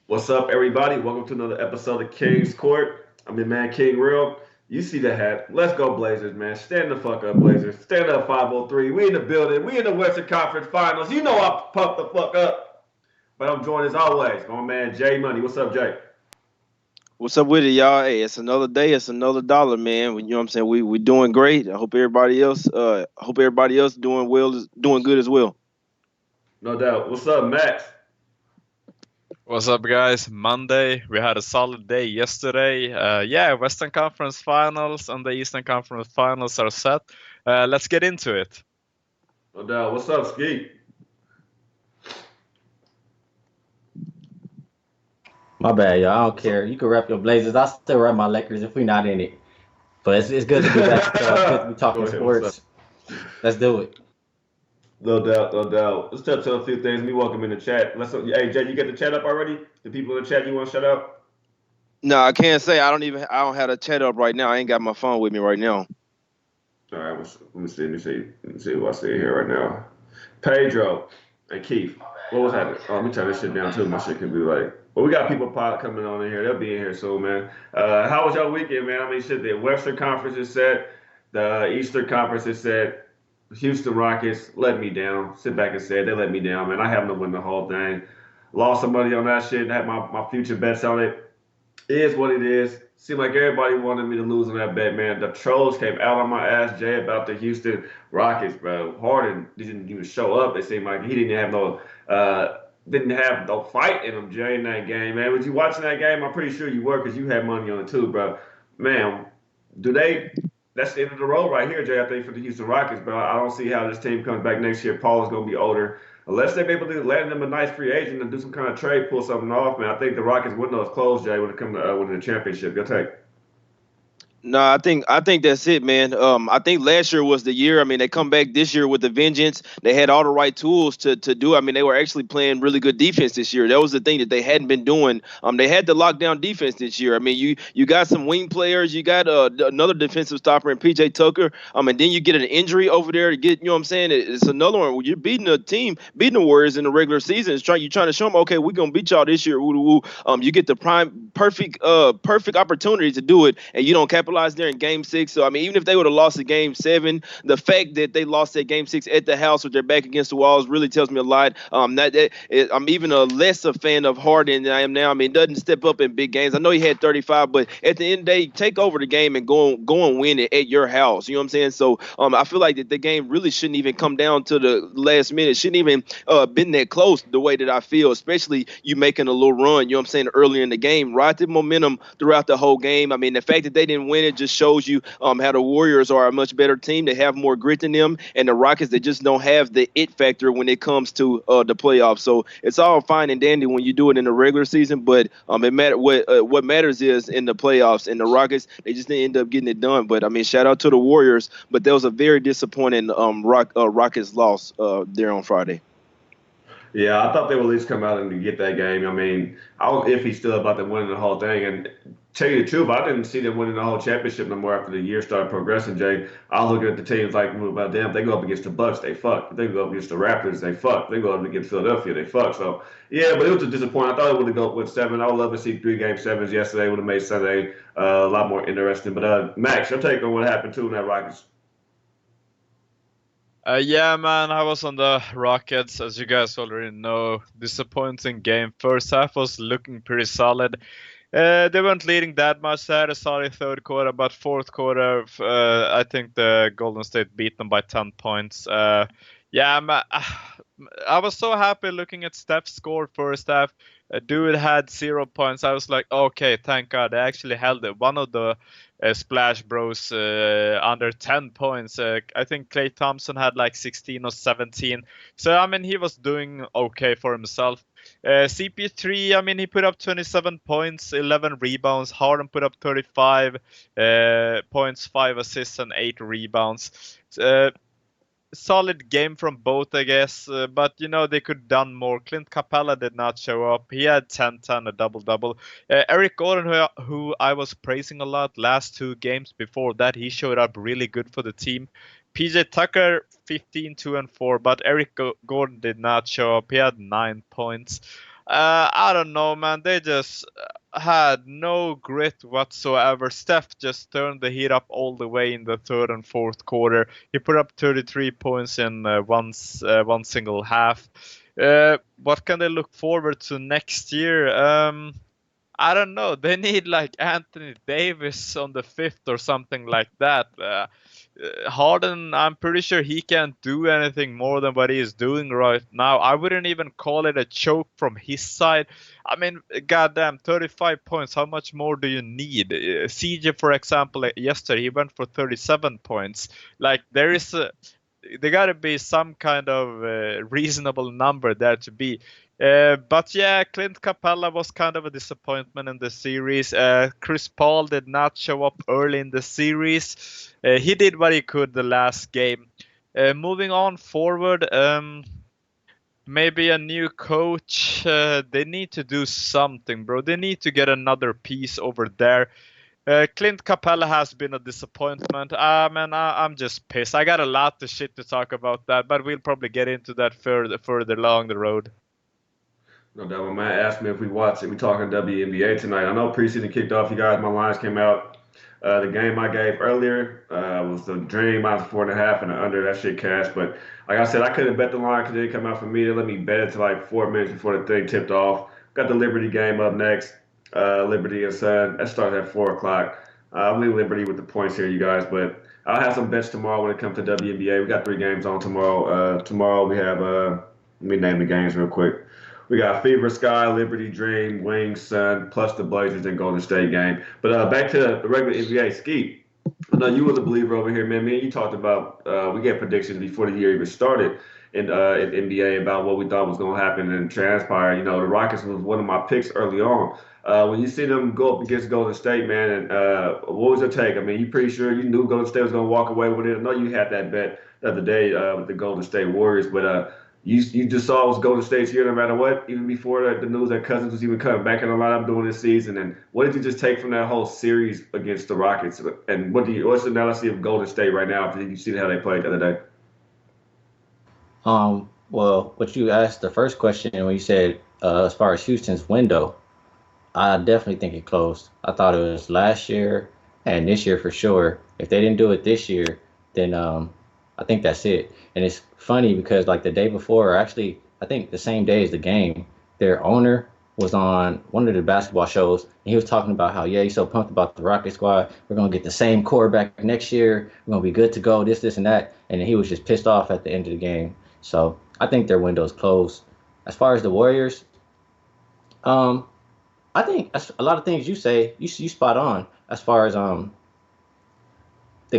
What's up, everybody? Welcome to another episode of King's Court. I'm your man, King Real. You see the hat. Let's go, Blazers, man. Stand the fuck up, Blazers. Stand up, 503. We in the building. We in the Western Conference Finals. You know I pumped the fuck up. But I'm joined as always by my man, Jay Money. What's up, Jay? What's up with it, y'all? Hey, it's another day. It's another dollar, man. You know what I'm saying? We doing great. I hope everybody else doing well, doing good as well. No doubt. What's up, Max? What's up, guys? Monday. We had a solid day yesterday. Yeah, Western Conference Finals and the Eastern Conference Finals are set. Let's get into it. No doubt. What's up, Ski? My bad, y'all. I don't What's up? care. You can rep your Blazers. I still rep my Lakers if we not in it. But it's good to be back with y'all. It's good to be Go talking ahead. What's up? sports. Let's do it. No doubt, no doubt. Let's touch on a few things. We welcome in the chat. Hey, Jay, you get the chat up already? The people in the chat you want to shut up? No, I can't say I don't have a chat up right now. I ain't got my phone with me right now. All right, let me see who I see here right now. Pedro and Keith. What was happening? Oh, let me turn this shit down too. My shit can be like. Well, we got people coming on in here. They'll be in here soon, man. How was your weekend, man? I mean, shit, the Western Conference is set. The Eastern Conference is set. Houston Rockets let me down. Sit back and say they let me down, man. I have to win the whole thing. Lost some money on that shit. Had my future bets on it. It is what it is. Seemed like everybody wanted me to lose on that bet, man. The trolls came out on my ass, Jay, about the Houston Rockets, bro. Harden didn't even show up. It seemed like he didn't have no fight in him, Jay, in that game, man. Was you watching that game? I'm pretty sure you were because you had money on it too, bro. Man, do they? That's the end of the road right here, Jay. I think for the Houston Rockets, bro. I don't see how this team comes back next year. Paul is gonna be older. Unless they're able to land them a nice free agent and do some kind of trade, pull something off, man. I think the Rockets window is closed, Jay, when it comes to winning the championship. Your take? No, I think that's it, man. I think last year was the year. I mean, they come back this year with a vengeance. They had all the right tools to do. I mean, they were actually playing really good defense this year. That was the thing that they hadn't been doing. They had the lockdown defense this year. I mean, you got some wing players. You got another defensive stopper in PJ Tucker. And then you get an injury over there to get. You know what I'm saying? It's another one. When you're beating a team, beating the Warriors in the regular season. You're trying to show them, okay, we're gonna beat y'all this year. Woo, woo, woo. You get the perfect opportunity to do it, and you don't capitalize there in Game 6. So I mean, even if they would have lost the Game 7, the fact that they lost that Game 6 at the house with their back against the walls really tells me a lot. I'm even a less a fan of Harden than I am now. I mean, doesn't step up in big games. I know he had 35, but at the end of the day, take over the game and go and win it at your house. You know what I'm saying? So I feel like that the game really shouldn't even come down to the last minute. Shouldn't even been that close the way that I feel, especially you making a little run. You know what I'm saying? Earlier in the game, ride the momentum throughout the whole game. I mean, the fact that they didn't win it just shows you how the Warriors are a much better team. They have more grit than them, and the Rockets, they just don't have the it factor when it comes to the playoffs. So it's all fine and dandy when you do it in the regular season, but what matters is in the playoffs. And the Rockets, they just didn't end up getting it done. But I mean, shout out to the Warriors, but that was a very disappointing Rockets loss there on Friday. Yeah, I thought they would at least come out and get that game. I mean, I was iffy still about them winning the whole thing. And tell you the truth, I didn't see them winning the whole championship no more after the year started progressing, Jay. I was looking at the teams like, well, about them, if they go up against the Bucks, they fuck. If they go up against the Raptors, they fuck. If they go up against Philadelphia, they fuck. So, yeah, but it was a disappointment. I thought it would have gone with 7. I would love to see 3 Game 7s yesterday. Would have made Sunday a lot more interesting. But, Max, your take on what happened, too, in that Rockets? Yeah, man, I was on the Rockets, as you guys already know. Disappointing game. First half was looking pretty solid. They weren't leading that much. They had a solid third quarter, but fourth quarter, I think the Golden State beat them by 10 points. Yeah, I was so happy looking at Steph's score first half. Dude had 0 points. I was like, okay, thank God. They actually held it. One of the Splash Bros under 10 points. I think Klay Thompson had like 16 or 17. So, I mean, he was doing okay for himself. CP3, I mean, he put up 27 points, 11 rebounds. Harden put up 35 points, 5 assists, and 8 rebounds. Solid game from both, I guess, but they could have done more. Clint Capella did not show up. He had 10-10, a double-double. Eric Gordon, who I was praising a lot last 2 games before that, he showed up really good for the team. PJ Tucker, 15, 2 and 4, but Eric Gordon did not show up. He had 9 points. I don't know, man. They just had no grit whatsoever. Steph just turned the heat up all the way in the third and fourth quarter. He put up 33 points in one single half. What can they look forward to next year? I don't know. They need like Anthony Davis on the fifth or something like that. Harden, I'm pretty sure he can't do anything more than what he is doing right now. I wouldn't even call it a choke from his side. I mean, goddamn, 35 points. How much more do you need? CJ, for example, yesterday he went for 37 points. Like there gotta be some kind of reasonable number there to be. But yeah, Clint Capella was kind of a disappointment in the series. Chris Paul did not show up early in the series. He did what he could the last game. Moving on forward, maybe a new coach. They need to do something, bro. They need to get another piece over there. Clint Capella has been a disappointment. Man, I'm just pissed. I got a lot of shit to talk about that, but we'll probably get into that further along the road. No doubt. My man asked me if we watched it. We talking WNBA tonight. I know preseason kicked off. You guys, my lines came out. The game I gave earlier was the Dream -4.5 and the under. That shit cashed. But like I said, I couldn't bet the line because it didn't come out for me. They let me bet it to like 4 minutes before the thing tipped off. Got the Liberty game up next. Liberty and Sun. That starts at 4 o'clock. I'm leaving Liberty with the points here, you guys. But I'll have some bets tomorrow when it comes to WNBA. We got 3 games on tomorrow. Tomorrow we have, let me name the games real quick. We got Fever Sky, Liberty, Dream, Wings, Sun, plus the Blazers and Golden State game. But back to the regular NBA. Ski, I know you was a believer over here, man. Me and you talked about, we get predictions before the year even started in NBA about what we thought was going to happen and transpire. You know, the Rockets was one of my picks early on. When you see them go up against Golden State, man, and what was your take? I mean, you pretty sure you knew Golden State was going to walk away with it. I know you had that bet the other day with the Golden State Warriors, but you just saw it was Golden State's year no matter what, even before the news that Cousins was even coming back in the lineup doing this season. And what did you just take from that whole series against the Rockets? And what's the analysis of Golden State right now after you see how they played the other day? Well, what you asked the first question when you said as far as Houston's window, I definitely think it closed. I thought it was last year and this year for sure. If they didn't do it this year, then I think that's it. And it's funny because like the day before, or actually I think the same day as the game, their owner was on one of the basketball shows and he was talking about how, yeah, he's so pumped about the Rocket squad. We're going to get the same quarterback next year. We're going to be good to go, this, and that. And he was just pissed off at the end of the game. So I think their window is closed. As far as the Warriors, I think a lot of things you say, you spot on. As far as the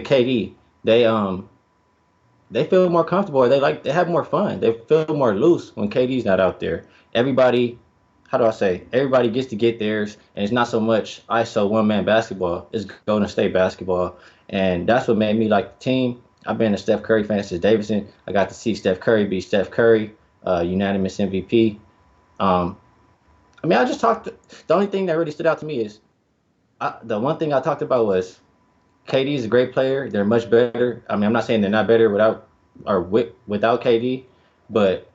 KD, they feel more comfortable. They have more fun. They feel more loose when KD's not out there. Everybody gets to get theirs, and it's not so much ISO one-man basketball. It's Golden State basketball, and that's what made me like the team. I've been a Steph Curry fan since Davidson. I got to see Steph Curry be Steph Curry, unanimous MVP. I mean, the only thing that really stood out to me is the one thing I talked about was KD is a great player. They're much better. I mean, I'm not saying they're not better without KD, but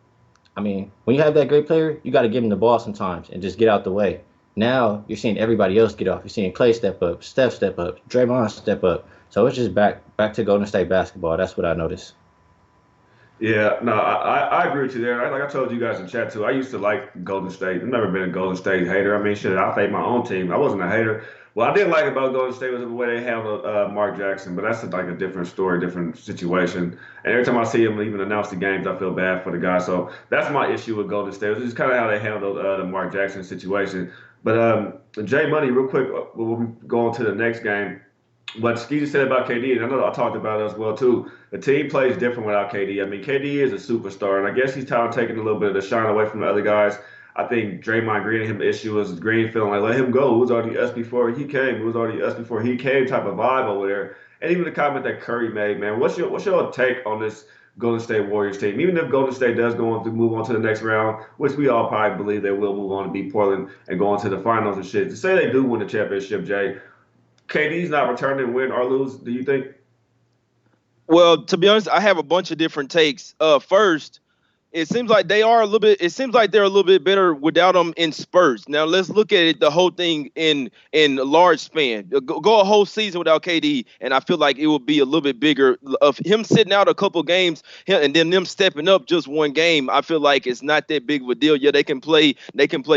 I mean, when you have that great player, you got to give him the ball sometimes and just get out the way. Now you're seeing everybody else get off. You're seeing Klay step up, Steph step up, Draymond step up. So it's just back to Golden State basketball. That's what I noticed. Yeah, no, I agree with you there. Like I told you guys in chat too, I used to like Golden State. I've never been a Golden State hater. I mean, shit, I favored my own team. I wasn't a hater. What I did like about Golden State was the way they handled Mark Jackson, but that's like a different story, different situation. And every time I see him even announce the games, I feel bad for the guy. So that's my issue with Golden State. It's just kind of how they handled the Mark Jackson situation. But Jay Money, real quick, we'll go on to the next game. What Ski just said about KD, and I know I talked about it as well too. The team plays different without KD. I mean, KD is a superstar, and I guess he's kind of taking a little bit of the shine away from the other guys. I think Draymond Green and him issue was Green feeling like let him go. It was already us before he came. It was already us before he came type of vibe over there. And even the comment that Curry made, man, what's your take on this Golden State Warriors team? Even if Golden State does go on to move on to the next round, which we all probably believe they will move on to beat Portland and go on to the finals and shit. To say they do win the championship, Jay, KD's not returning, win or lose, do you think? Well, to be honest, I have a bunch of different takes. First, it seems like they are a little bit. It seems like they're a little bit better without him in spurts. Now let's look at it, the whole thing in a large span. Go a whole season without KD, and I feel like it will be a little bit bigger. Of him sitting out a couple games, and then them stepping up just one game, I feel like it's not that big of a deal. Yeah, they can play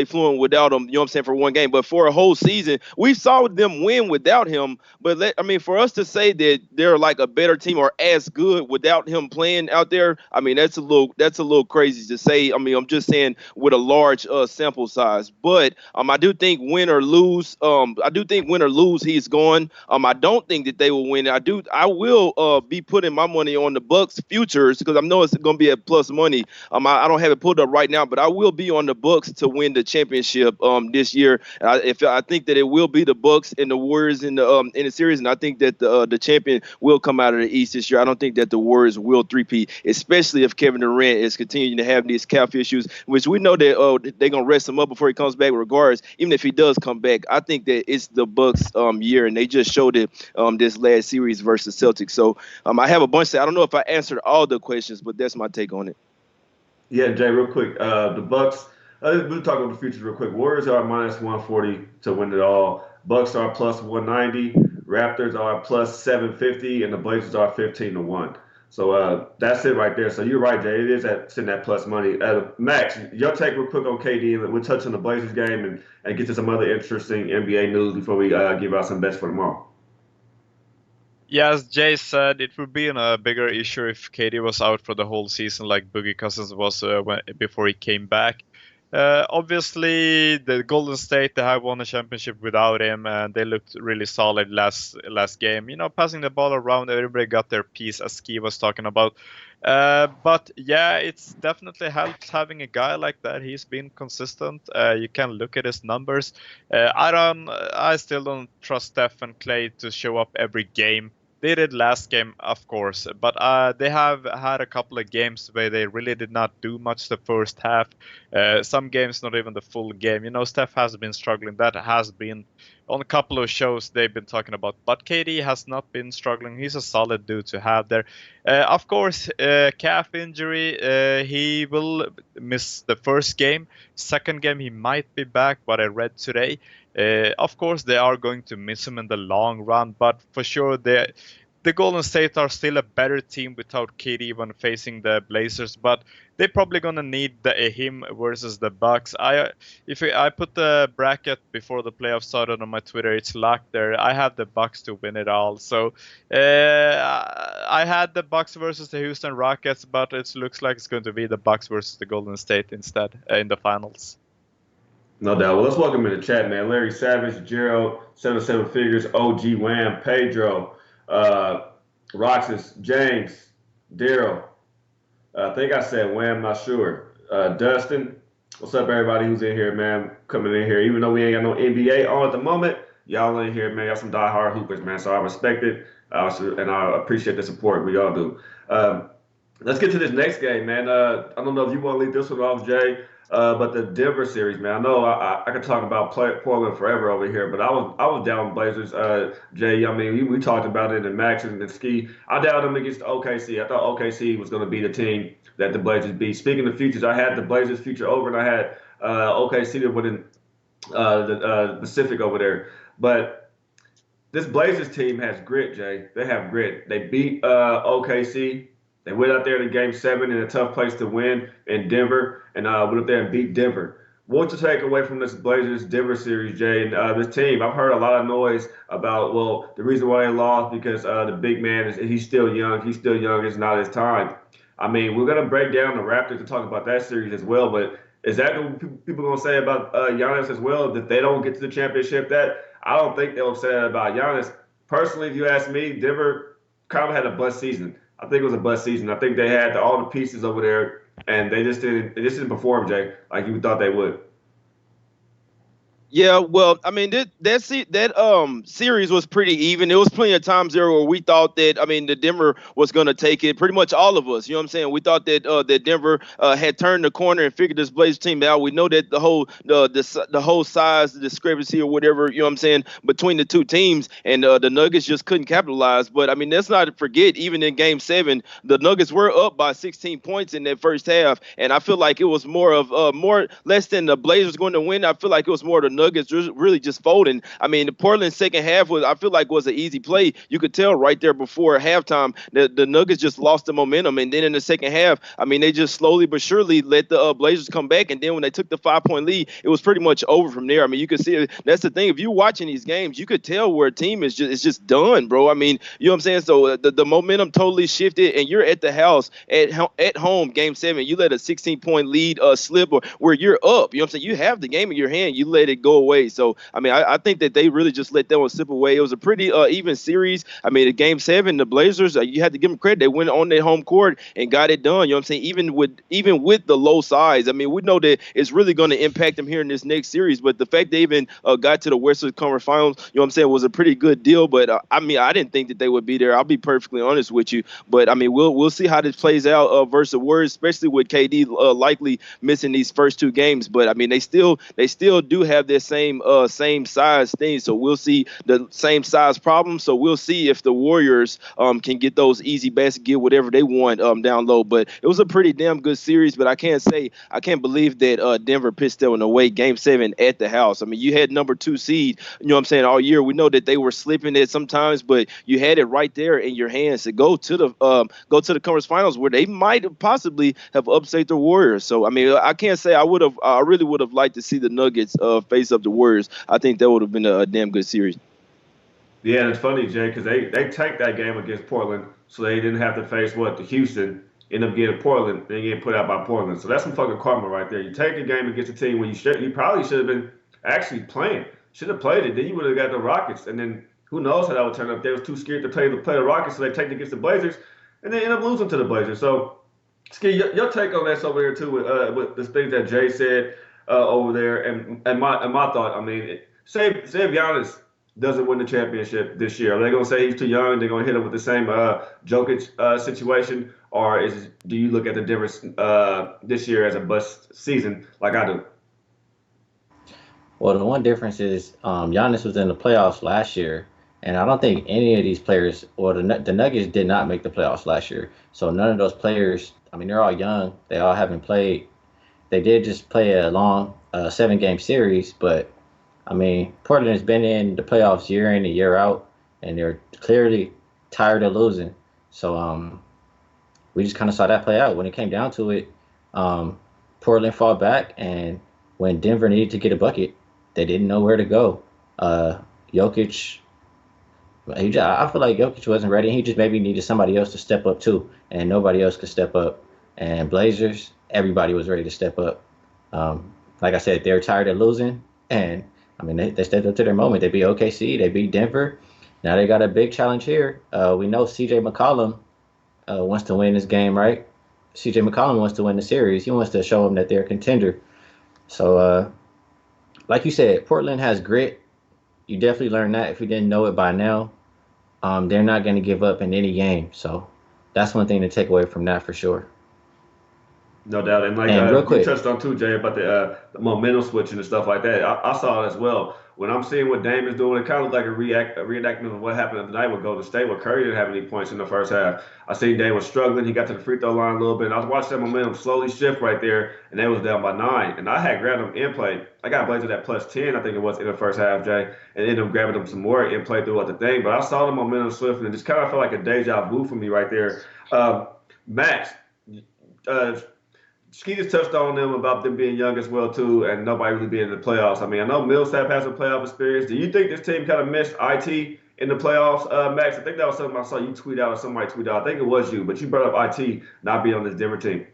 fluent without him. You know what I'm saying, for one game, but for a whole season, we saw them win without him. But I mean, for us to say that they're like a better team or as good without him playing out there, I mean, that's a little crazy to say. I mean, I'm just saying with a large sample size. But I do think win or lose, he's going. I don't think that they will win. I will be putting my money on the Bucks futures because I know it's going to be at plus money. I don't have it pulled up right now, but I will be on the Bucks to win the championship this year. I think that it will be the Bucks and the Warriors in the series, and I think that the champion will come out of the East this year. I don't think that the Warriors will three-peat, especially if Kevin Durant is continuing to have these calf issues, which we know that they're gonna rest him up before he comes back. Regardless, even if he does come back, I think that it's the Bucks year, and they just showed it this last series versus Celtics. So I have a bunch. I don't know if I answered all the questions, but that's my take on it. Yeah, Jay, real quick. The Bucks. We'll talk about the futures real quick. Warriors are minus 140 to win it all. Bucks are plus 190. Raptors are plus 750, and the Blazers are 15-1. So that's it right there. So you're right, Jay. It is sitting at plus money. Max, your take real quick on KD, and we'll touch on the Blazers game and get to some other interesting NBA news before we give out some bets for tomorrow. Yeah, as Jay said, it would be a bigger issue if KD was out for the whole season like Boogie Cousins was before he came back. Obviously, the Golden State, they have won a championship without him, and they looked really solid last game. You know, passing the ball around, everybody got their piece, as Ski was talking about. But yeah, it's definitely helps having a guy like that. He's been consistent. You can look at his numbers. I still don't trust Steph and Clay to show up every game. They did last game, of course, but they have had a couple of games where they really did not do much the first half. Some games, not even the full game. You know, Steph has been struggling. That has been on a couple of shows they've been talking about. But KD has not been struggling. He's a solid dude to have there. Of course, calf injury. He will miss the first game. Second game, he might be back, what I read today. Of course, they are going to miss him in the long run, but for sure, the Golden State are still a better team without KD when facing the Blazers, but they're probably gonna need him versus the Bucks. If I put the bracket before the playoffs started on my Twitter, it's locked there. I have the Bucks to win it all. So I had the Bucks versus the Houston Rockets, but it looks like it's going to be the Bucks versus the Golden State instead in the finals. No doubt. Well, let's welcome in the chat, man. Larry Savage, Gerald, 7 Figures, OG Wham, Pedro, Roxas, James, Daryl. I think I said Wham, not sure. Dustin, what's up, everybody who's in here, man? Coming in here. Even though we ain't got no NBA on at the moment, y'all in here, man. Y'all some diehard hoopers, man. So I respect it, and I appreciate the support. We all do. Let's get to this next game, man. I don't know if you want to lead this one off, Jay. But the Denver series, man, I know I could talk about Portland forever over here, but I was down with Blazers. Jay, I mean, we talked about it in Max and Ski. I doubted them against OKC. I thought OKC was going to be the team that the Blazers beat. Speaking of futures, I had the Blazers future over, and I had OKC to win the Pacific over there. But this Blazers team has grit, Jay. They have grit. They beat OKC. They went out there to Game 7 in a tough place to win in Denver, and went up there and beat Denver. What to take away from this Blazers-Denver series, Jay, and this team? I've heard a lot of noise about, well, the reason why they lost because the big man, he's still young. He's still young. It's not his time. I mean, we're going to break down the Raptors and talk about that series as well, but is that what people going to say about Giannis as well, that they don't get to the championship? That I don't think they'll say that about Giannis. Personally, if you ask me, Denver kind of had a bust season. I think it was a bust season. I think they had all the pieces over there, and they just didn't perform, Jay, like you thought they would. Yeah, well, I mean that series was pretty even. There was plenty of times there where we thought that the Denver was going to take it. Pretty much all of us, you know what I'm saying? We thought that that Denver had turned the corner and figured this Blazers team out. We know that the whole size discrepancy or whatever, you know what I'm saying, between the two teams, and the Nuggets just couldn't capitalize. But I mean, let's not forget, even in Game 7, the Nuggets were up by 16 points in that first half, and I feel like it was more of more less than the Blazers going to win. I feel like it was more the Nuggets really just folding. I mean, the Portland second half I feel like was an easy play. You could tell right there before halftime that the Nuggets just lost the momentum, and then in the second half, I mean, they just slowly but surely let the Blazers come back, and then when they took the 5-point lead, it was pretty much over from there. I mean, you could see it. That's the thing. If you're watching these games, you could tell where a team is just done, bro. I mean, you know what I'm saying? So the momentum totally shifted, and you're at the house at home, Game 7. You let a 16-point lead slip, or where you're up. You know what I'm saying? You have the game in your hand. You let it go away. So I mean, I think that they really just let that one slip away. It was a pretty even series. I mean, the Game 7, the Blazers, you had to give them credit. They went on their home court and got it done. You know what I'm saying? Even with the low size, I mean, we know that it's really going to impact them here in this next series. But the fact they even got to the Western Conference Finals, you know what I'm saying, was a pretty good deal. But I mean, I didn't think that they would be there. I'll be perfectly honest with you. But I mean, we'll see how this plays out versus the Warriors, especially with KD likely missing these first two games. But I mean, they still do have their same size thing. So we'll see the same size problem. So we'll see if the Warriors can get those easy baskets, get whatever they want down low. But it was a pretty damn good series. But I can't believe that Denver pitched them away Game 7 at the house. I mean, you had number 2 seed, you know what I'm saying, all year. We know that they were slipping it sometimes, but you had it right there in your hands to go to the conference finals, where they might have possibly have upset the Warriors. So I mean, I can't say I really would have liked to see the Nuggets face up the Warriors. I think that would have been a damn good series. Yeah, and it's funny, Jay, because they tanked that game against Portland, so they didn't have to face the Houston. End up getting Portland, and getting put out by Portland. So that's some fucking karma right there. You take a game against a team when you probably should have been actually playing. Should have played it. Then you would have got the Rockets, and then who knows how that would turn up. They was too scared to play the Rockets, so they take it against the Blazers, and they end up losing to the Blazers. So, Ski, your take on that over here too, with the things that Jay said over there, and my thought. I mean, say if Giannis doesn't win the championship this year, are they gonna say he's too young? They're gonna hit him with the same Jokic situation, or do you look at the difference this year as a bust season like I do? Well, the one difference is Giannis was in the playoffs last year, and I don't think any of these players, or the Nuggets did not make the playoffs last year. So none of those players, I mean, they're all young. They all haven't played. They did just play a long 7-game series, but I mean, Portland has been in the playoffs year in and year out, and they're clearly tired of losing. So we just kind of saw that play out. When it came down to it, Portland fought back, and when Denver needed to get a bucket, they didn't know where to go. Jokic, I feel like Jokic wasn't ready. He just maybe needed somebody else to step up too, and nobody else could step up. And Blazers, everybody was ready to step up. Like I said, they're tired of losing, and I mean, they stepped up to their moment. They beat OKC, they beat Denver. Now they got a big challenge here. We know CJ McCollum wants to win this game, right? CJ McCollum wants to win the series. He wants to show them that they're a contender. So, like you said, Portland has grit. You definitely learned that if you didn't know it by now. They're not going to give up in any game. So that's one thing to take away from that for sure. No doubt. And like And real quick, you touched on too, Jay, about the momentum switching and stuff like that. I saw it as well. When I'm seeing what Dame is doing, it kind of looked like a reenactment of what happened the night with Golden State, where Curry didn't have any points in the first half. I seen Dame was struggling. He got to the free throw line a little bit. And I was watching that momentum slowly shift right there, and they was down by 9. And I had grabbed them in play. I got Blazers at +10, I think it was, in the first half, Jay, and ended up grabbing them some more in play throughout the thing. But I saw the momentum shift, and it just kind of felt like a deja vu for me right there. Max, Skeeters touched on them about them being young as well too, and nobody really being in the playoffs. I mean, I know Millsap has some playoff experience. Do you think this team kind of missed IT in the playoffs, Max? I think that was something I saw you tweet out or somebody tweet out. I think it was you, but you brought up IT not being on this Denver team.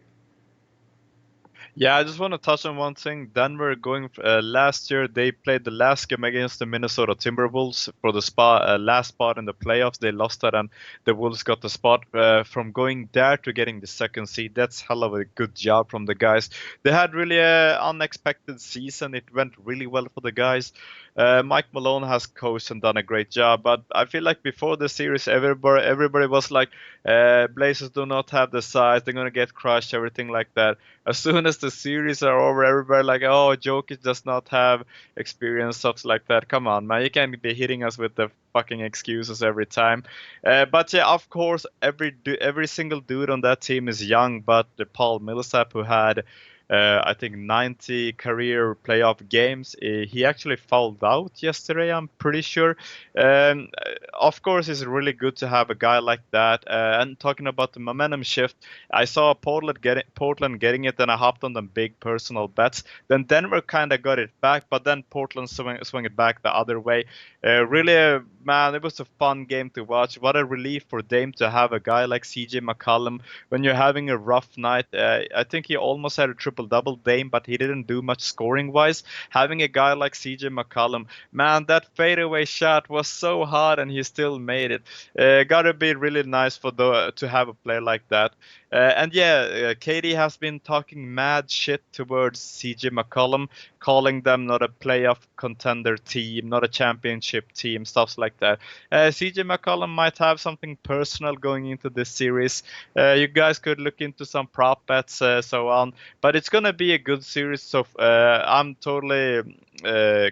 Yeah, I just want to touch on one thing. Denver going last year, they played the last game against the Minnesota Timberwolves for the last spot in the playoffs. They lost that, and the Wolves got the spot from going there to getting the second seed. That's hell of a good job from the guys. They had really an unexpected season. It went really well for the guys. Mike Malone has coached and done a great job, but I feel like before the series, everybody was like, Blazers do not have the size. They're gonna get crushed, everything like that. As soon as the series are over, everybody like, oh, Jokic does not have experience, stuff like that. Come on, man, you can't be hitting us with the fucking excuses every time. But yeah, of course, every single dude on that team is young, but Paul Millsap, who had I think 90 career playoff games. He actually fouled out yesterday, I'm pretty sure. Of course, it's really good to have a guy like that. And talking about the momentum shift, I saw Portland getting it, and I hopped on them big personal bets. Then Denver kind of got it back, but then Portland swung it back the other way. Really, man, it was a fun game to watch. What a relief for Dame to have a guy like CJ McCollum when you're having a rough night. I think he almost had a triple-double, Dame, but he didn't do much scoring-wise. Having a guy like CJ McCollum, man, that fadeaway shot was so hard, and he still made it. Gotta be really nice to have a player like that. And yeah, Katie has been talking mad shit towards CJ McCollum, calling them not a playoff contender team, not a championship team, stuff like that. CJ McCollum might have something personal going into this series. You guys could look into some prop bets, so on. But it's gonna be a good series, so I'm totally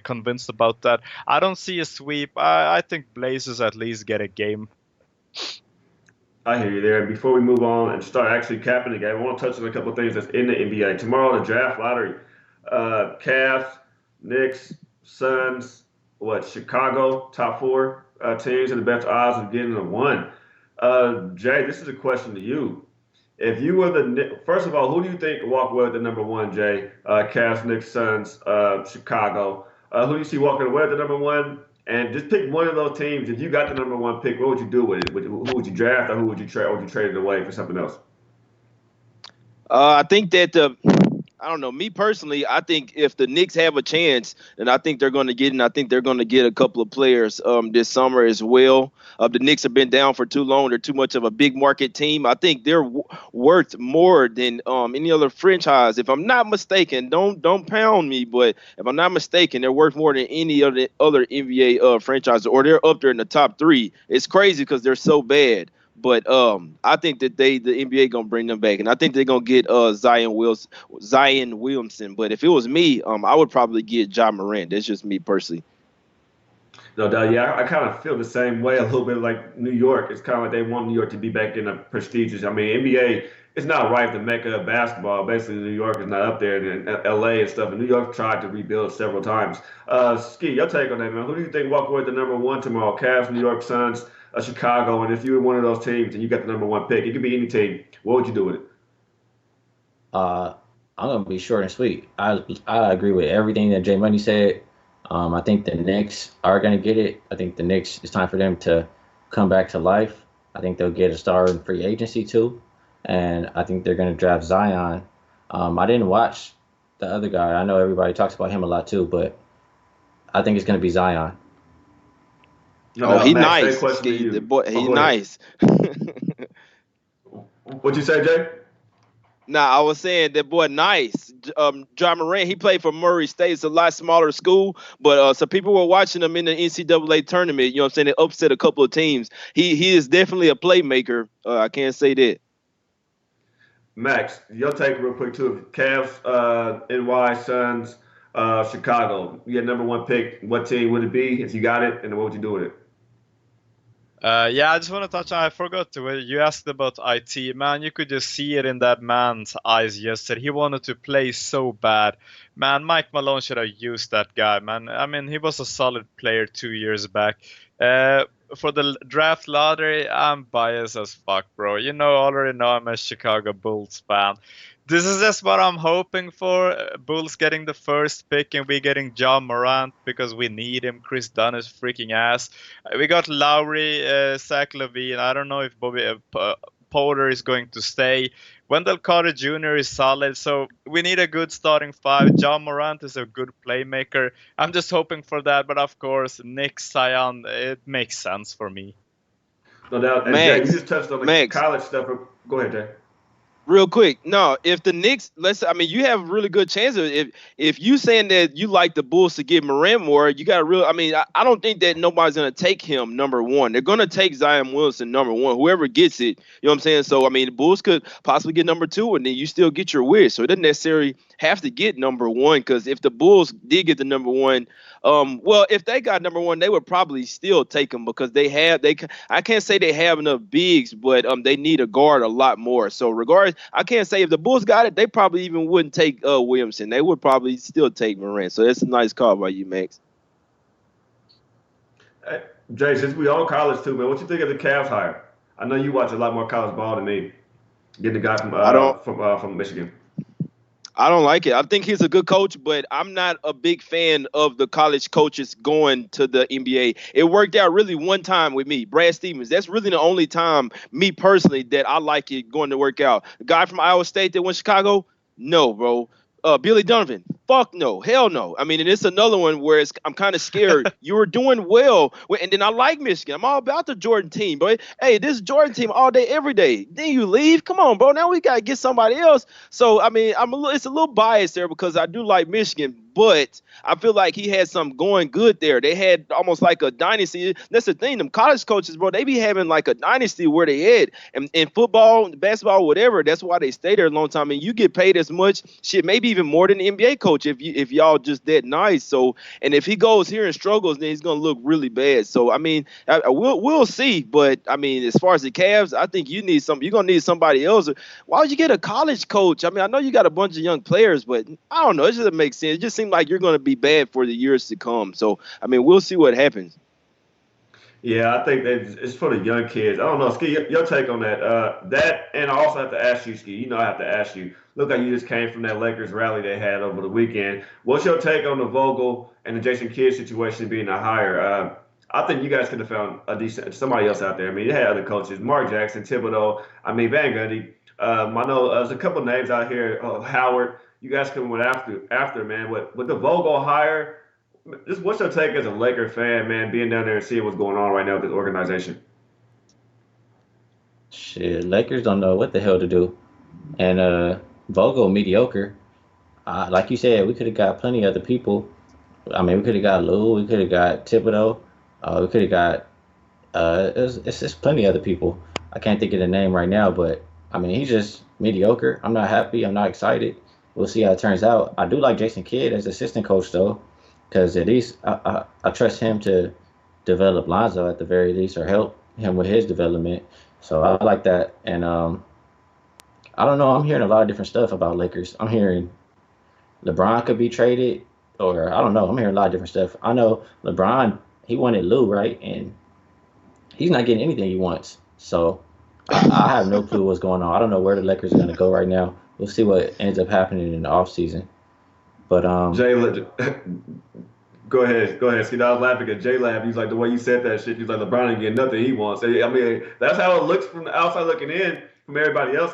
convinced about that. I don't see a sweep. I think Blazers at least get a game. I hear you there. Before we move on and start actually capping the game, I want to touch on a couple of things that's in the NBA. Tomorrow, the draft lottery. Cavs, Knicks, Suns, Chicago, top four teams and the best odds of getting a one. Jay, this is a question to you. If you were first of all, who do you think walk away with the number one, Jay? Cavs, Knicks, Suns, Chicago. Who do you see walking away with the number one? And just pick one of those teams. If you got the number one pick, what would you do with it? Who would you draft, or who would you trade? Or would you trade it away for something else? I think that I don't know. Me personally, I think if the Knicks have a chance, then I think they're going to get it, and I think they're going to get a couple of players this summer as well. The Knicks have been down for too long. They're too much of a big market team. I think they're worth more than any other franchise. If I'm not mistaken, don't pound me, but if I'm not mistaken, they're worth more than any other NBA franchise, or they're up there in the top three. It's crazy because they're so bad. But I think that the NBA gonna bring them back, and I think they're gonna get Zion Williamson. But if it was me, I would probably get Ja Morant. That's just me personally. No doubt. Yeah, I kind of feel the same way a little bit like New York. It's kind of like they want New York to be back in a prestigious. I mean, NBA, it's not right, the mecca of basketball. Basically, New York is not up there, and LA and stuff. And New York tried to rebuild several times. Ski, your take on that, man? Who do you think walk away with the number one tomorrow? Cavs, New York Suns, Chicago, and if you were one of those teams and you got the number one pick, it could be any team. What would you do with it? I'm gonna be short and sweet. I agree with everything that Jay Money said. I think the Knicks are gonna get it. I think the Knicks, it's time for them to come back to life. I think they'll get a star in free agency too, and I think they're gonna draft Zion. I didn't watch the other guy. I know everybody talks about him a lot too, but I think it's gonna be Zion. He nice. The boy, he nice. What'd you say, Jay? Nah, I was saying that boy nice. Ja Morant, he played for Murray State. It's a lot smaller school, but so people were watching him in the NCAA tournament. You know what I'm saying? They upset a couple of teams. He is definitely a playmaker. I can't say that. Max, your take real quick too. Cavs, NY, Suns, Chicago. You had number one pick. What team would it be if you got it, and what would you do with it? Yeah, I just want to touch on, I forgot to, you asked about IT. Man, you could just see it in that man's eyes yesterday. He wanted to play so bad. Man, Mike Malone should have used that guy, man. I mean, he was a solid player 2 years back. For the draft lottery, I'm biased as fuck, bro. Already know I'm a Chicago Bulls fan. This is just what I'm hoping for. Bulls getting the first pick and we getting Ja Morant because we need him. Chris Dunn is freaking ass. We got Lowry, Zach LaVine. I don't know if Porter is going to stay. Wendell Carter Jr. is solid, so we need a good starting five. John Morant is a good playmaker. I'm just hoping for that, but of course, Nick Zion, it makes sense for me. No doubt. And Jay, you just touched on the college stuff. Go ahead, Jay. Real quick, no. If the Knicks, you have a really good chance of if you saying that you like the Bulls to get Morant more, you got a real. I don't think that nobody's gonna take him number one. They're gonna take Zion Wilson number one. Whoever gets it, you know what I'm saying. So the Bulls could possibly get number two, and then you still get your wish. So it doesn't necessarily have to get number one, because if the Bulls did get the number one, if they got number one, they would probably still take him, because I can't say they have enough bigs, but they need a guard a lot more. So regardless, I can't say if the Bulls got it, they probably even wouldn't take Williamson. They would probably still take Morant. So that's a nice call by you, Max. Hey, Jay, since we all college too, man, what you think of the Cavs hire? I know you watch a lot more college ball than me. Getting the guy from Michigan. I don't like it. I think he's a good coach, but I'm not a big fan of the college coaches going to the NBA. It worked out really one time with me, Brad Stevens. That's really the only time, me personally, that I like it going to work out. The guy from Iowa State that went to Chicago, no, bro. Billy Donovan, fuck no, hell no. And it's another one where I'm kind of scared. You were doing well, and then I like Michigan. I'm all about the Jordan team, but hey, this Jordan team all day, every day. Then you leave. Come on, bro. Now we gotta get somebody else. So it's a little biased there, because I do like Michigan, but I feel like he had something going good there. They had almost like a dynasty. That's the thing. Them college coaches, bro, they be having like a dynasty where they at. And in football, basketball, whatever, that's why they stay there a long time. And you get paid as much, shit, maybe even more than the NBA coach if y'all just that nice. So, and if he goes here and struggles, then he's gonna look really bad. So, we'll see. But as far as the Cavs, I think you're gonna need somebody else. Why would you get a college coach? I know you got a bunch of young players, but I don't know. It just doesn't make sense. It just seems like you're going to be bad for the years to come. So, we'll see what happens. Yeah, I think that it's for the young kids. I don't know, Ski, your take on that. That, and I also have to ask you, Ski, I have to ask you, look like you just came from that Lakers rally they had over the weekend. What's your take on the Vogel and the Jason Kidd situation being a hire? I think you guys could have found somebody else out there. You had other coaches, Mark Jackson, Thibodeau, Van Gundy. I know there's a couple names out here, Howard. You guys could have went after, man. With the Vogel hire, just what's your take as a Laker fan, man, being down there and seeing what's going on right now with this organization? Shit, Lakers don't know what the hell to do. And Vogel, mediocre. Like you said, we could have got plenty of other people. We could have got Lou. We could have got Thibodeau. We could have got it's just plenty of other people. I can't think of the name right now, but he's just mediocre. I'm not happy. I'm not excited. We'll see how it turns out. I do like Jason Kidd as assistant coach, though, because at least I trust him to develop Lonzo at the very least, or help him with his development. So I like that. And I don't know. I'm hearing a lot of different stuff about Lakers. I'm hearing LeBron could be traded, or I don't know. I'm hearing a lot of different stuff. I know LeBron, he wanted Lou, right? And he's not getting anything he wants. So I have no clue what's going on. I don't know where the Lakers are going to go right now. We'll see what ends up happening in the offseason. But Jay, go ahead. See, I was laughing at Jay Lab. He's like, the way you said that shit, he's like, LeBron ain't getting nothing he wants. That's how it looks from the outside looking in from everybody else.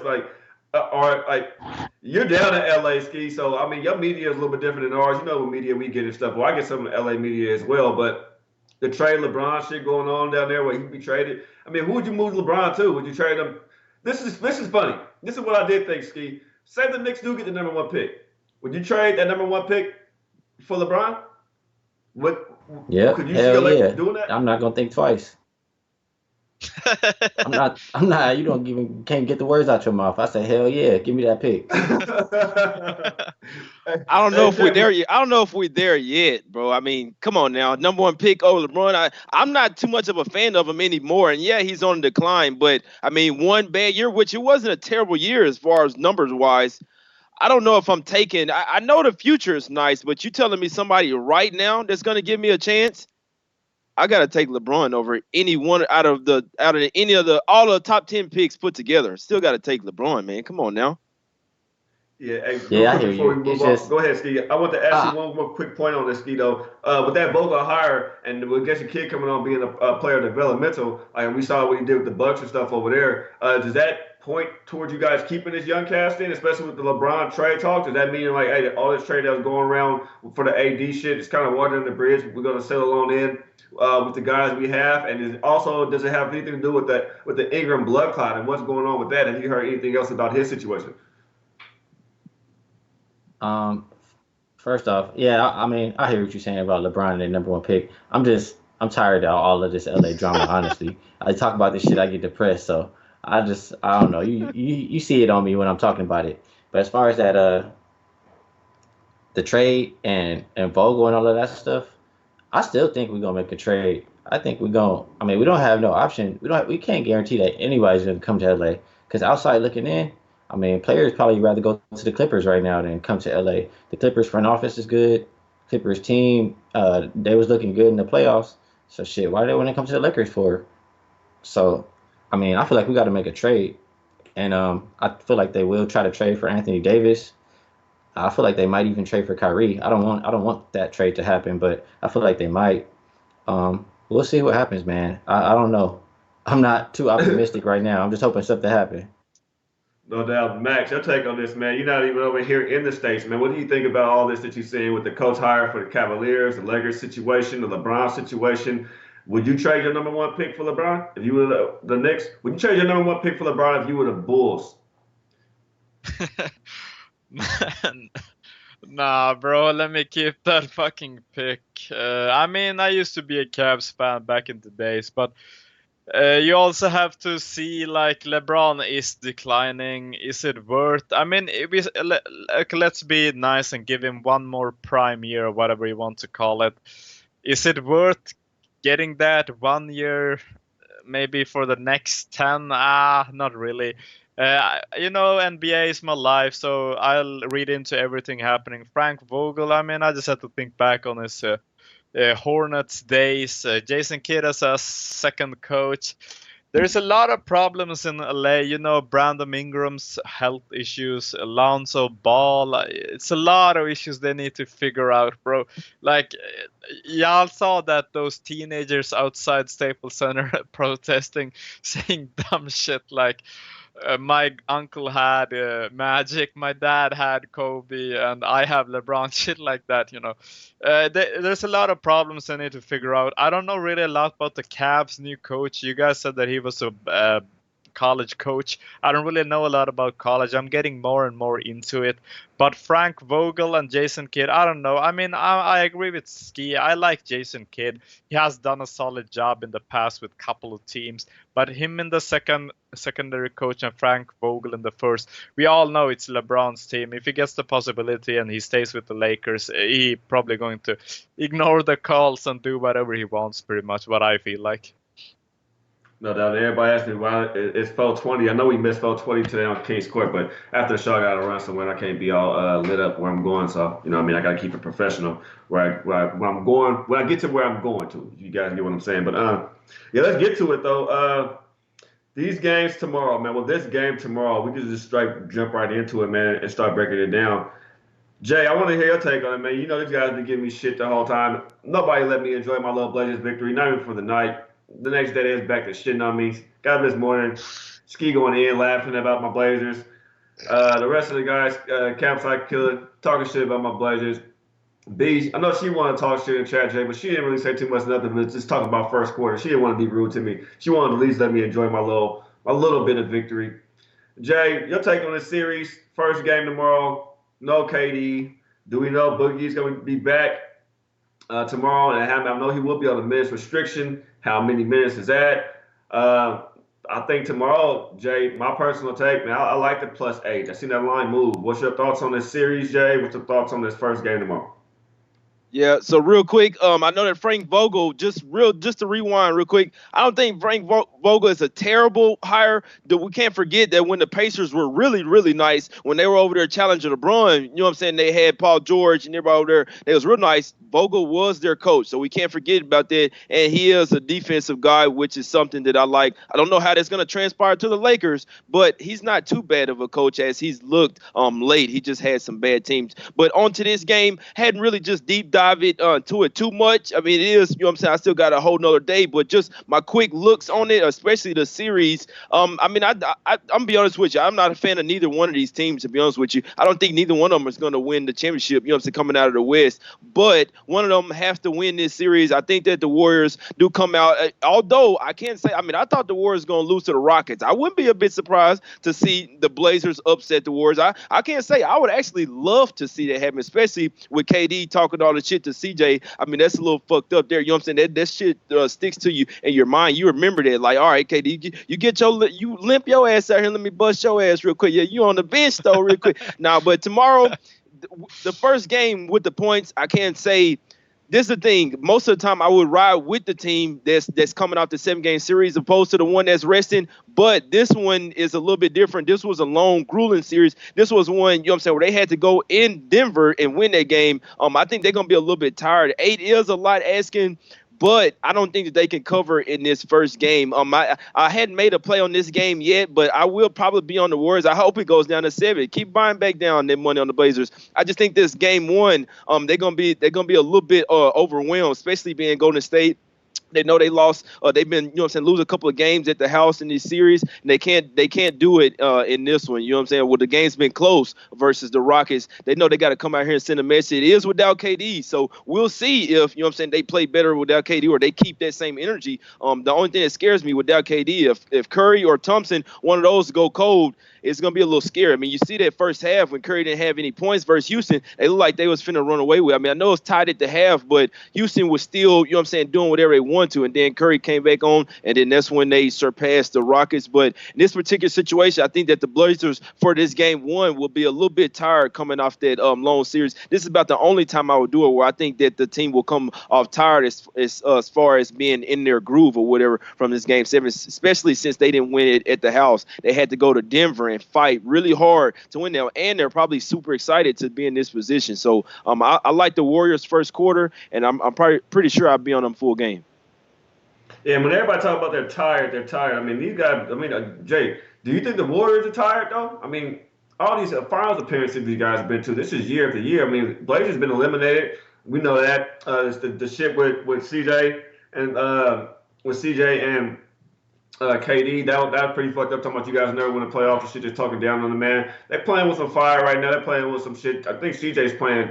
You're down in LA, Ski, so your media is a little bit different than ours. You know what media we get and stuff. Well, I get some of the LA media as well, but the trade LeBron shit going on down there where he be traded. Who would you move LeBron to? Would you trade him? This is funny. This is what I did think, Ski. Say the Knicks do get the number one pick. Would you trade that number one pick for LeBron? Yeah, could you hell see yeah. doing that? I'm not gonna think twice. I'm not. You can't get the words out your mouth. I say, hell yeah, give me that pick. I don't know if we're there yet. I don't know if we're there yet, bro. Come on now. Number one pick over LeBron. I'm not too much of a fan of him anymore. And yeah, he's on decline. But one bad year, which it wasn't a terrible year as far as numbers wise. I don't know if I'm taking. I know the future is nice, but you telling me somebody right now that's going to give me a chance? I got to take LeBron over any one out of any of all the top 10 picks put together. Still got to take LeBron, man. Come on now. Yeah, I hear before you. we move on, go ahead, Ski. I want to ask you one more quick point on this, Ski, though. With that Vogel hire and with Jason Kidd coming on being a player developmental, and we saw what he did with the Bucks and stuff over there, does that point towards you guys keeping this young cast in, especially with the LeBron trade talk? Does that mean like, hey, all this trade that was going around for the AD shit is kind of watering the bridge? We're gonna settle on in with the guys we have, and does it have anything to do with the Ingram blood clot and what's going on with that? Have you heard anything else about his situation? First off, yeah, I mean, I hear what you're saying about LeBron and their number one pick. I'm tired of all of this LA drama, honestly. I talk about this shit, I get depressed, so I don't know. You see it on me when I'm talking about it. But as far as that the trade and Vogel and all of that stuff, I still think we're gonna make a trade. I think we don't have no option. We can't guarantee that anybody's gonna come to LA. Because outside looking in, I mean, players probably rather go to the Clippers right now than come to LA. The Clippers front office is good. Clippers team, they was looking good in the playoffs. So shit, why do they want to come to the Lakers for? So, I mean, I feel like we got to make a trade, and I feel like they will try to trade for Anthony Davis. I feel like they might even trade for Kyrie. I don't want that trade to happen, but I feel like they might. We'll see what happens, man. I don't know. I'm not too optimistic right now. I'm just hoping something happens. No doubt. Max, your take on this, man. You're not even over here in the States, man. What do you think about all this that you're seeing with the coach hire for the Cavaliers, the Lakers situation, the LeBron situation? Would you trade your number one pick for LeBron if you were the Knicks? Would you trade your number one pick for LeBron if you were the Bulls? Man, nah, bro, let me keep that fucking pick. I mean, I used to be a Cavs fan back in the days, but you also have to see, like, LeBron is declining. Is it worth? I mean, let's be nice and give him one more prime year or whatever you want to call it. Is it worth getting that 1 year, maybe for the next 10? Not really. NBA is my life, so I'll read into everything happening. Frank Vogel, I mean, I just have to think back on his Hornets days. Jason Kidd as a second coach. There's a lot of problems in LA. Brandon Ingram's health issues, Alonzo Ball. It's a lot of issues they need to figure out, bro. Like, y'all saw that those teenagers outside Staples Center protesting, saying dumb shit like, my uncle had Magic, my dad had Kobe, and I have LeBron, shit like that, There's a lot of problems I need to figure out. I don't know really a lot about the Cavs' new coach. You guys said that he was a college coach. I don't really know a lot about college. I'm getting more and more into it. But Frank Vogel and Jason Kidd, I don't know. I mean, I agree with Ski. I like Jason Kidd. He has done a solid job in the past with a couple of teams. But him in the secondary coach and Frank Vogel in the first, we all know it's LeBron's team. If he gets the possibility and he stays with the Lakers, he probably going to ignore the calls and do whatever he wants, pretty much what I feel like. No doubt. Everybody asked me why it's 4:20. I know we missed 4:20 today on Kings Court, but after the show, I got to run somewhere. I can't be all lit up where I'm going. So, I got to keep it professional where I'm going. When I get to where I'm going to, you guys get what I'm saying. But, yeah, let's get to it, though. These games tomorrow, man. Well, this game tomorrow, we can just straight jump right into it, man, and start breaking it down. Jay, I want to hear your take on it, man. These guys been giving me shit the whole time. Nobody let me enjoy my little Blazers victory, not even for the night. The next day, they was back to shitting on me. Got up this morning, Ski going in, laughing about my Blazers. The rest of the guys, Campsite Killer, talking shit about my Blazers. B, I know she wanted to talk shit in chat, Jay, but she didn't really say too much nothing, but just talk about first quarter. She didn't want to be rude to me. She wanted to at least let me enjoy my little bit of victory. Jay, your take on this series, first game tomorrow, no KD. Do we know Boogie's going to be back tomorrow? And I know he will be on the minutes restriction. How many minutes is that? I think tomorrow, Jay, my personal take, man, I like the +8. I seen that line move. What's your thoughts on this series, Jay? What's your thoughts on this first game tomorrow? Yeah, so real quick, I know that Frank Vogel, just to rewind real quick, I don't think Frank Vogel is a terrible hire. We can't forget that when the Pacers were really, really nice, when they were over there challenging LeBron, you know what I'm saying, they had Paul George and everybody over there, they was real nice. Vogel was their coach, so we can't forget about that, and he is a defensive guy, which is something that I like. I don't know how that's going to transpire to the Lakers, but he's not too bad of a coach as he's looked late. He just had some bad teams. But on to this game, hadn't really just deep dive to it too much. I mean, it is, you know what I'm saying, I still got a whole nother day, but just my quick looks on it, especially the series. I mean, I'm gonna be honest with you. I'm not a fan of neither one of these teams, to be honest with you. I don't think neither one of them is going to win the championship, you know what I'm saying, coming out of the West. But one of them has to win this series. I think that the Warriors do come out, although I can't say, I mean, I thought the Warriors going to lose to the Rockets. I wouldn't be a bit surprised to see the Blazers upset the Warriors. I can't say, I would actually love to see that happen, especially with KD talking all the shit to CJ. I mean, that's a little fucked up there. You know what I'm saying? That shit sticks to you in your mind. You remember that, like, all right, KD, you limp your ass out here. Let me bust your ass real quick. Yeah, you on the bench though, real quick. Nah, but tomorrow, the first game with the points, I can't say. This is the thing. Most of the time, I would ride with the team that's coming off the 7-game series, opposed to the one that's resting. But this one is a little bit different. This was a long, grueling series. This was one, you know what I'm saying, where they had to go in Denver and win that game. I think they're gonna be a little bit tired. 8 is a lot asking, but I don't think that they can cover in this first game. I hadn't made a play on this game yet, but I will probably be on the Warriors. I hope it goes down to 7. Keep buying back down that money on the Blazers. I just think this game 1, they're gonna be a little bit overwhelmed, especially being Golden State. They know they lost. They've been, you know what I'm saying, lose a couple of games at the house in this series, and they can't do it in this one. You know what I'm saying? Well, the game's been close versus the Rockets. They know they got to come out here and send a message. It is without KD, so we'll see if, you know what I'm saying, they play better without KD or they keep that same energy. The only thing that scares me without KD, if Curry or Thompson, one of those go cold, it's going to be a little scary. I mean, you see that first half when Curry didn't have any points versus Houston, they looked like they was finna run away with it. I mean, I know it's tied at the half, but Houston was still, you know what I'm saying, doing whatever they want to. And then Curry came back on, and then that's when they surpassed the Rockets. But in this particular situation, I think that the Blazers for this game 1 will be a little bit tired coming off that long series. This is about the only time I would do it where I think that the team will come off tired as far as being in their groove or whatever from this game 7, especially since they didn't win it at the house. They had to go to Denver and fight really hard to win now, and they're probably super excited to be in this position. So I like the Warriors first quarter, and I'm probably pretty sure I'll be on them full game. Yeah, and when everybody talk about they're tired. I mean, these guys. I mean, Jay, do you think the Warriors are tired though? I mean, all these finals appearances these guys have been to. This is year after year. I mean, Blazers been eliminated. We know that. It's the shit with CJ and KD, that was pretty fucked up. Talking about you guys never win a playoff and shit, just talking down on the man. They're playing with some fire right now. They're playing with some shit. I think CJ's playing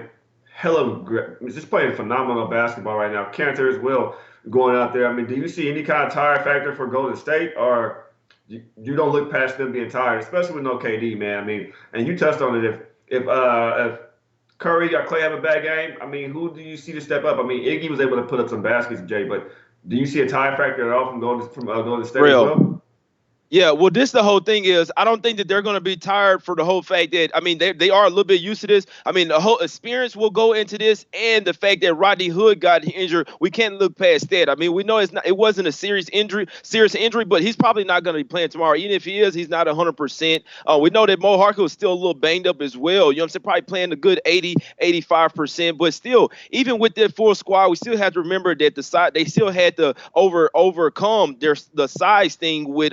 just playing phenomenal basketball right now. Cantor as well going out there. I mean, do you see any kind of tire factor for Golden State, or you don't look past them being tired, especially with no KD, man? I mean, and you touched on it. If Curry or Clay have a bad game, I mean, who do you see to step up? I mean, Iggy was able to put up some baskets, Jay, but do you see a tie factor at all from Golden State as well? Yeah, well, this the whole thing is I don't think that they're going to be tired for the whole fact that, I mean, they are a little bit used to this. I mean, the whole experience will go into this, and the fact that Rodney Hood got injured, we can't look past that. I mean, we know it wasn't a serious injury, but he's probably not going to be playing tomorrow. Even if he is, he's not 100%. We know that Mo Harkless is still a little banged up as well. You know what I'm saying? Probably playing a good 80, 85%. But still, even with that full squad, we still have to remember that they still had to overcome the size thing with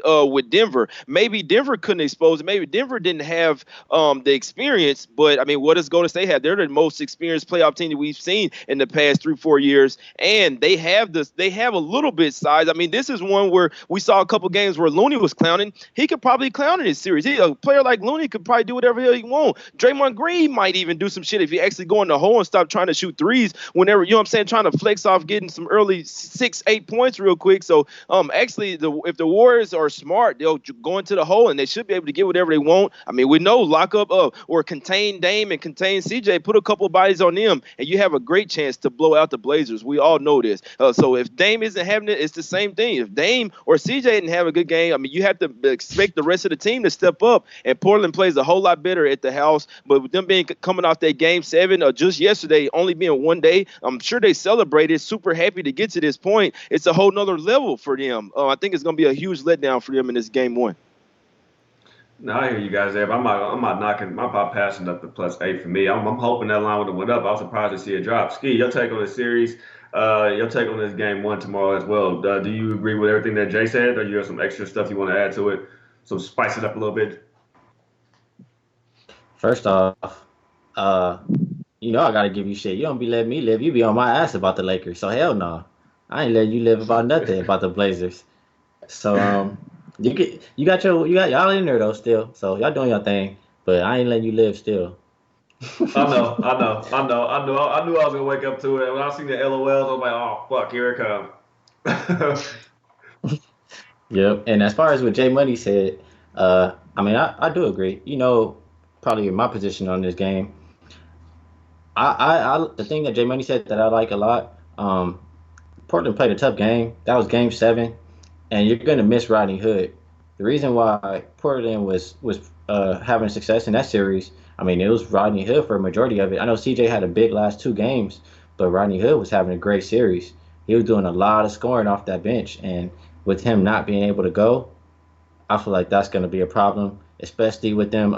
Denver. Maybe Denver couldn't expose it. Maybe Denver didn't have the experience, but I mean, what does Golden State have? They're the most experienced playoff team that we've seen in the past 3-4 years, and they have a little bit size. I mean, this is one where we saw a couple games where Looney was clowning. He could probably clown in this series. A player like Looney could probably do whatever he wants. Draymond Green might even do some shit if he actually go in the hole and stop trying to shoot threes whenever, you know what I'm saying, trying to flex off getting some early 6-8 points real quick. So actually, if the Warriors are smart, they'll go into the hole and they should be able to get whatever they want. I mean, we know lock up or contain Dame and contain CJ, put a couple of bodies on them, and you have a great chance to blow out the Blazers. We all know this. So if Dame isn't having it, it's the same thing. If Dame or CJ didn't have a good game, I mean, you have to expect the rest of the team to step up, and Portland plays a whole lot better at the house. But with them coming off that game 7 or just yesterday, only being one day, I'm sure they celebrated, super happy to get to this point. It's a whole nother level for them. I think it's going to be a huge letdown for them in this game 1. No, I hear you guys there, but I'm not knocking. I'm not passing up the +8 for me. I'm hoping that line would have went up. I was surprised to see it drop. Ski, your take on the series, your take on this game 1 tomorrow as well. Do you agree with everything that Jay said, or you have some extra stuff you want to add to it? So spice it up a little bit. First off, You know I gotta give you shit. You don't be letting me live. You be on my ass about the Lakers. So hell no. I ain't letting you live about nothing about the Blazers. So you got y'all in there though still. So y'all doing your thing. But I ain't letting you live still. I knew I was gonna wake up to it. When I seen the LOLs, I was like, oh fuck, here it comes. Yep. And as far as what Jay Money said, I mean I do agree. You know, probably my position on this game. I the thing that Jay Money said that I like a lot. Portland played a tough game. That was game 7, and you're gonna miss Rodney Hood. The reason why Portland was having success in that series, I mean, it was Rodney Hood for a majority of it. I know CJ had a big last 2 games, but Rodney Hood was having a great series. He was doing a lot of scoring off that bench, and with him not being able to go, I feel like that's going to be a problem, especially with them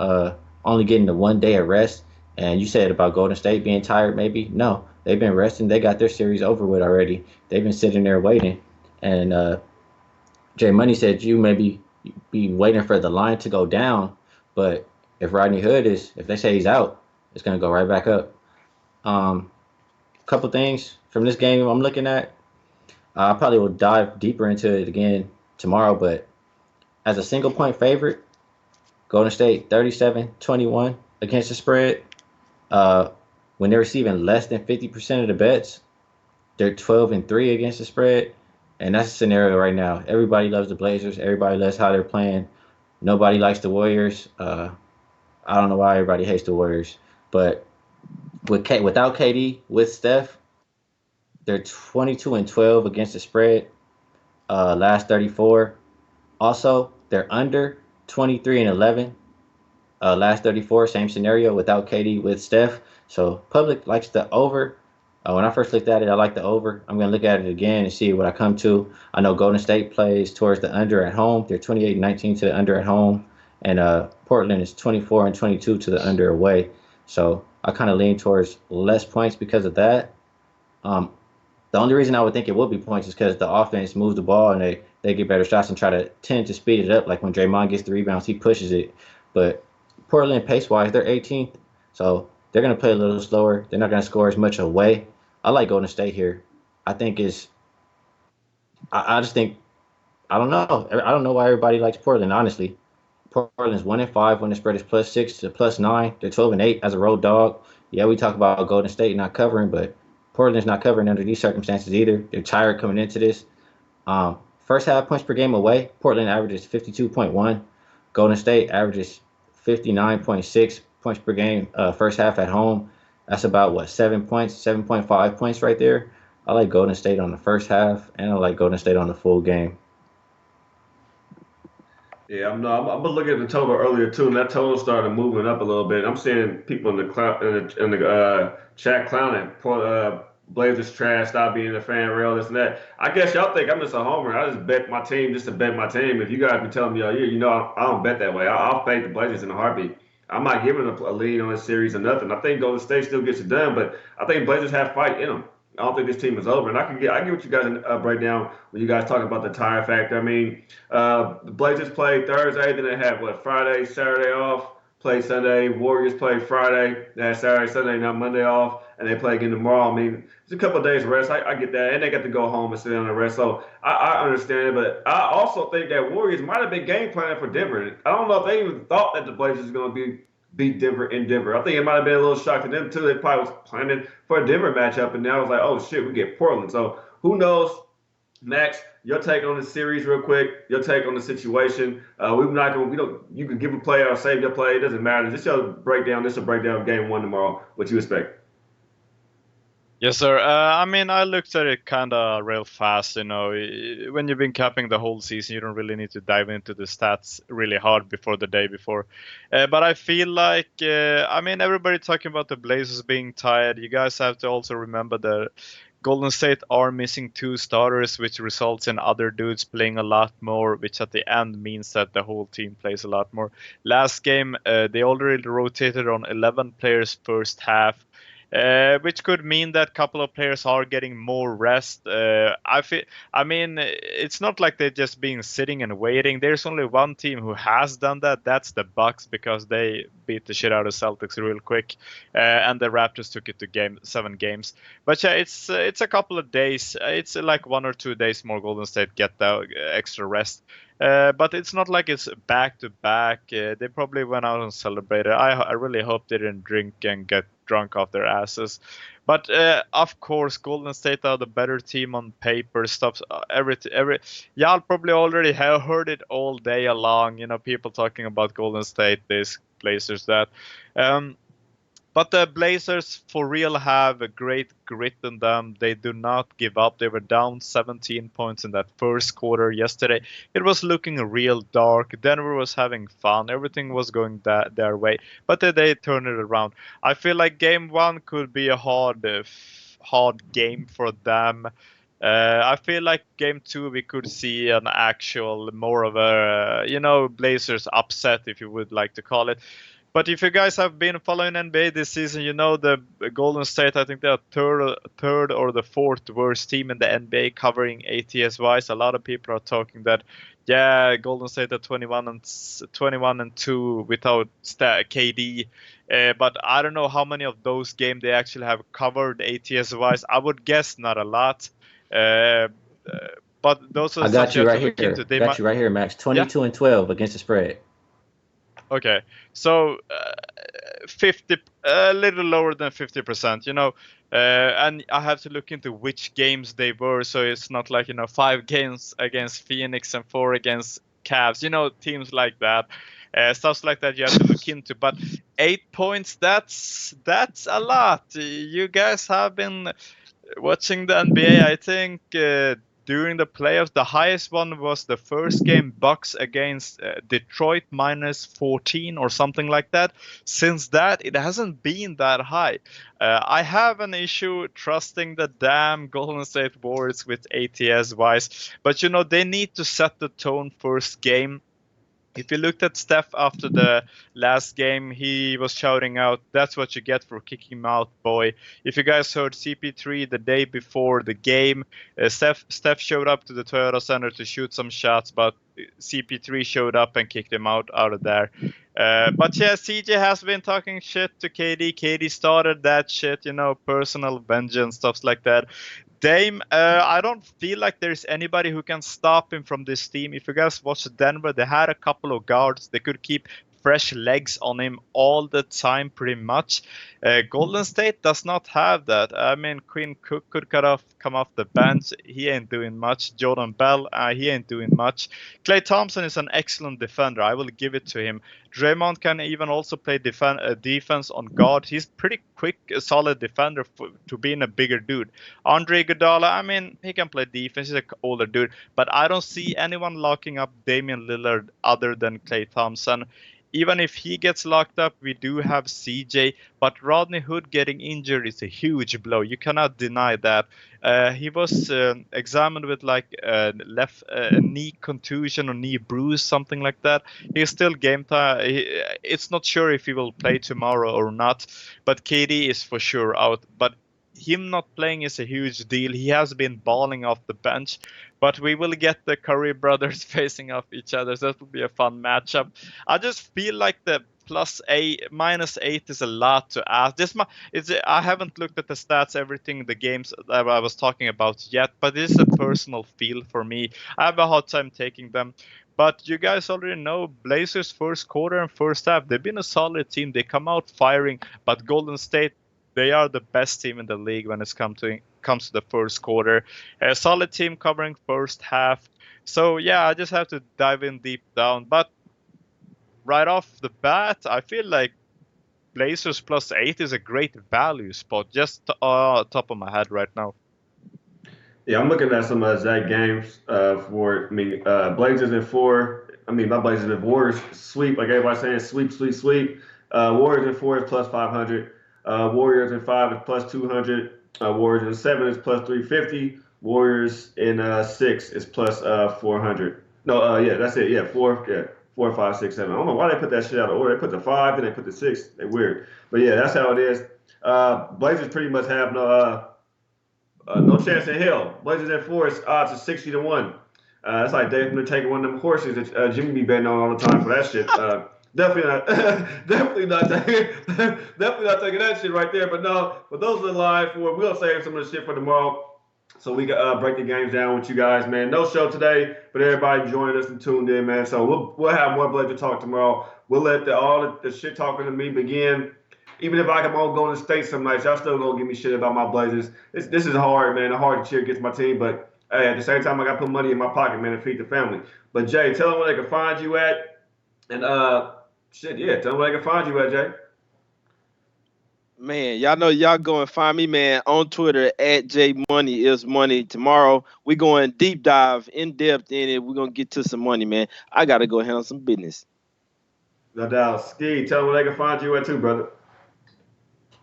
only getting the 1 day of rest. And you said about Golden State being tired, maybe. No, they've been resting. They got their series over with already. They've been sitting there waiting. And Jay Money said you maybe be waiting for the line to go down, but if Rodney Hood if they say he's out, it's going to go right back up. Couple things from this game I'm looking at. I probably will dive deeper into it again tomorrow, but as a single point favorite, Golden State 37-21 against the spread. When they're receiving less than 50% of the bets, they're 12-3 against the spread. And that's a scenario right now. Everybody loves the Blazers. Everybody loves how they're playing. Nobody likes the Warriors. I don't know why everybody hates the Warriors. But without KD, with Steph, they're 22-12 against the spread. Last 34. Also, they're under 23-11. Last 34, same scenario without KD, with Steph. So public likes the over. When I first looked at it, I like the over. I'm going to look at it again and see what I come to. I know Golden State plays towards the under at home. They're 28-19 to the under at home. And Portland is 24-22 to the under away. So I kind of lean towards less points because of that. The only reason I would think it will be points is because the offense moves the ball and they get better shots and try to tend to speed it up. Like when Draymond gets the rebounds, he pushes it. But Portland, pace-wise, they're 18th. So they're going to play a little slower. They're not going to score as much away. I like Golden State here. I just think, I don't know. I don't know why everybody likes Portland, honestly. Portland's 1-5 when the spread is +6 to +9. They're 12-8 as a road dog. Yeah, we talk about Golden State not covering, but Portland's not covering under these circumstances either. They're tired coming into this. First half points per game away, Portland averages 52.1. Golden State averages 59.6 points per game first half at home. That's about, 7 points, 7.5 points right there. I like Golden State on the first half, and I like Golden State on the full game. Yeah, I'm looking at the total earlier too, and that total started moving up a little bit. I'm seeing people in the chat clowning. Blazers trash, stop being a fan rail, this and that. I guess y'all think I'm just a homer. I just bet my team just to bet my team. If you guys be telling me all year, I don't bet that way. I'll fade the Blazers in a heartbeat. I'm not giving a lead on this series or nothing. I think Golden State still gets it done, but I think Blazers have fight in them. I don't think this team is over. And I get what you guys breakdown when you guys talk about the tire factor. I mean, the Blazers played Thursday, then they had Friday, Saturday off, played Sunday. Warriors played Friday, they had Saturday, Sunday, now Monday off, and they play again tomorrow. I mean, it's a couple of days rest. I get that, and they got to go home and sit down and rest. So I understand it, but I also think that Warriors might have been game planning for Denver. I don't know if they even thought that the Blazers was going to beat Denver in Denver. I think it might have been a little shock to them too. They probably was planning for a Denver matchup, and now it's like, oh shit, we get Portland. So who knows? Max, your take on the series real quick. Your take on the situation. You can give a play or save your play. It doesn't matter. This is a breakdown. This is a breakdown of game 1 tomorrow. What you expect? Yes, sir. I mean, I looked at it kind of real fast. When you've been capping the whole season, you don't really need to dive into the stats really hard before the day before. But I feel like, everybody talking about the Blazers being tired. You guys have to also remember that Golden State are missing 2 starters, which results in other dudes playing a lot more, which at the end means that the whole team plays a lot more. Last game, they already rotated on 11 players first half. which could mean that a couple of players are getting more rest. I mean, it's not like they're just being sitting and waiting. There's only one team who has done that. That's the Bucks, because they beat the shit out of Celtics real quick, and the Raptors took it to 7 games. But yeah, it's a couple of days. It's like 1 or 2 days more. Golden State get the extra rest. But it's not like it's back to back. They probably went out and celebrated. I really hope they didn't drink and get drunk off their asses. But of course, Golden State are the better team on paper. Stuff y'all probably already have heard it all day long. You know, people talking about Golden State, this, Blazers, that. But the Blazers for real have a great grit in them. They do not give up. They were down 17 points in that first quarter yesterday. It was looking real dark. Denver was having fun. Everything was going their way. But they turned it around. I feel like game 1 could be a hard game for them. I feel like game 2 we could see an actual more of a Blazers upset, if you would like to call it. But if you guys have been following NBA this season, you know the Golden State, I think they're third or the 4th worst team in the NBA covering ATS-wise. A lot of people are talking that, yeah, Golden State are 21 and 2 without KD. But I don't know how many of those games they actually have covered ATS-wise. I would guess not a lot. But those are I got you right here. Got you right here, Max. 22 and 12 against the spread. Okay, so 50, a little lower than 50%, and I have to look into which games they were, so it's not like 5 games against Phoenix and 4 against Cavs, teams like that, stuff like that you have to look into. But 8 points, that's a lot. You guys have been watching the NBA, I think. During the playoffs, the highest one was the first game, Bucks against Detroit, -14 or something like that. Since that, it hasn't been that high. I have an issue trusting the damn Golden State Warriors with ATS-wise, but they need to set the tone first game. If you looked at Steph after the last game, he was shouting out, "That's what you get for kicking him out, boy." If you guys heard CP3 the day before the game, Steph showed up to the Toyota Center to shoot some shots, but CP3 showed up and kicked him out of there. But yeah, CJ has been talking shit to KD. KD started that shit, personal vengeance, stuff like that. Dame, I don't feel like there's anybody who can stop him from this team. If you guys watch Denver, they had a couple of guards. They could keep fresh legs on him all the time, pretty much. Golden State does not have that. I mean, Quinn Cook could come off the bench. He ain't doing much. Jordan Bell, he ain't doing much. Klay Thompson is an excellent defender. I will give it to him. Draymond can even also play defense on guard. He's pretty quick, a solid defender to being a bigger dude. Andre Iguodala, I mean, he can play defense. He's an older dude. But I don't see anyone locking up Damian Lillard other than Klay Thompson. Even if he gets locked up, we do have CJ, but Rodney Hood getting injured is a huge blow. You cannot deny that. He was examined with like a knee contusion or knee bruise, something like that. He's still game time. It's not sure if he will play tomorrow or not, but KD is for sure out. But him not playing is a huge deal. He has been balling off the bench, but we will get the Curry brothers facing off each other. So that will be a fun matchup. I just feel like the -8 is a lot to ask. I haven't looked at the stats, everything, the games that I was talking about yet, but this is a personal feel for me. I have a hard time taking them. But you guys already know Blazers first quarter and first half, they've been a solid team. They come out firing, but Golden State, they are the best team in the league when it comes to the first quarter. A solid team covering first half. So yeah, I just have to dive in deep down. But right off the bat, I feel like Blazers +8 is a great value spot. Just top of my head right now. Yeah, I'm looking at some exact games Blazers in 4. I mean, my Blazers in Warriors sweep, like everybody's saying, sweep. Warriors in 4 is +500. Warriors in 5 is +200. Warriors in 7 is +350. Warriors in 6 is +400. No, yeah, that's it. Yeah, 4, 5, 6, 7. I don't know why they put that shit out of order. They put the 5, then they put the 6. They're weird. But yeah, that's how it is. Blazers pretty much have no chance in hell. Blazers in 4 is odds of 60-1. It's like Dave been taking one of them horses that Jimmy be betting on all the time for that shit. Definitely not, definitely not taking that shit right there. But no, but those are the lines for. We'll save some of the shit for tomorrow, so we can break the games down with you guys, man. No show today, but everybody joined us and tuned in, man. So we'll have more Blazer talk tomorrow. We'll let all the shit talking to me begin. Even if I can all go to the States some nights, y'all still gonna give me shit about my Blazers. This is hard, man. Hard to cheer against my team, but hey, at the same time, I gotta put money in my pocket, man, and feed the family. But Jay, tell them where they can find you at, and tell them where they can find you at, Jay. Man, y'all know y'all go and find me, man, on Twitter at JMoneyIsMoney. Tomorrow, we going deep dive, in depth in it. We're gonna get to some money, man. I gotta go handle some business. No doubt. Ski, tell them where they can find you at too, brother.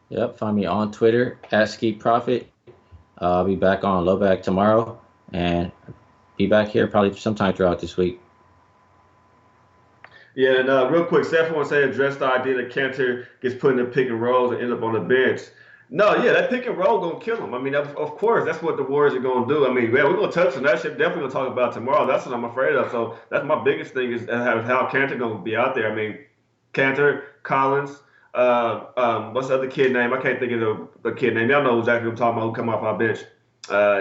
Yep, find me on Twitter at Ski Profit. I'll be back on Lowback tomorrow and be back here probably sometime throughout this week. Yeah, and real quick, Steph wants to say address the idea that Cantor gets put in the pick and rolls and end up on the bench. No, yeah, that pick and roll gonna kill him. I mean, of course, that's what the Warriors are gonna do. I mean, yeah, we're gonna touch on that shit. Definitely gonna talk about tomorrow. That's what I'm afraid of. So that's my biggest thing is how Cantor gonna be out there. I mean, Cantor, Collins, what's the other kid name? I can't think of the kid name. Y'all know exactly what I'm talking about. Who come off our bench?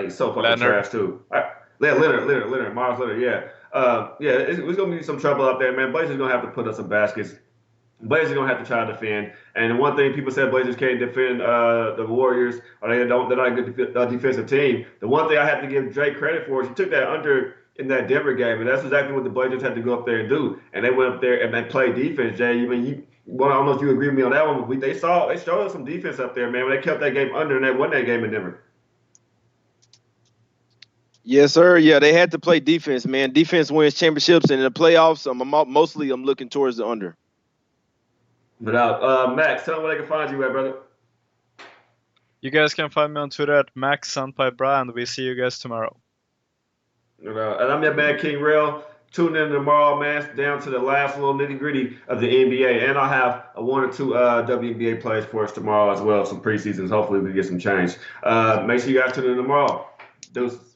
He's so fucking trash too. Leonard, Miles Leonard, yeah. It's gonna be some trouble out there, man. Blazers gonna have to put up some baskets. Blazers gonna have to try to defend. And one thing people said Blazers can't defend the Warriors, or they're not a good defensive team. The one thing I have to give Drake credit for is he took that under in that Denver game, and that's exactly what the Blazers had to go up there and do. And they went up there and they played defense, Jay. I don't know if you agree with me on that one, but they showed us some defense up there, man. When they kept that game under and they won that game in Denver. Yes, sir. Yeah, they had to play defense, man. Defense wins championships, and in the playoffs, I'm looking towards the under. But Max, tell them where they can find you at, brother. You guys can find me on Twitter at MaxSunpipeBra, and we see you guys tomorrow. And I'm your man, King Real. Tune in tomorrow, man, down to the last little nitty-gritty of the NBA. And I'll have one or two WNBA plays for us tomorrow as well, some preseasons. Hopefully we get some change. Make sure you guys tune in tomorrow. Deuces.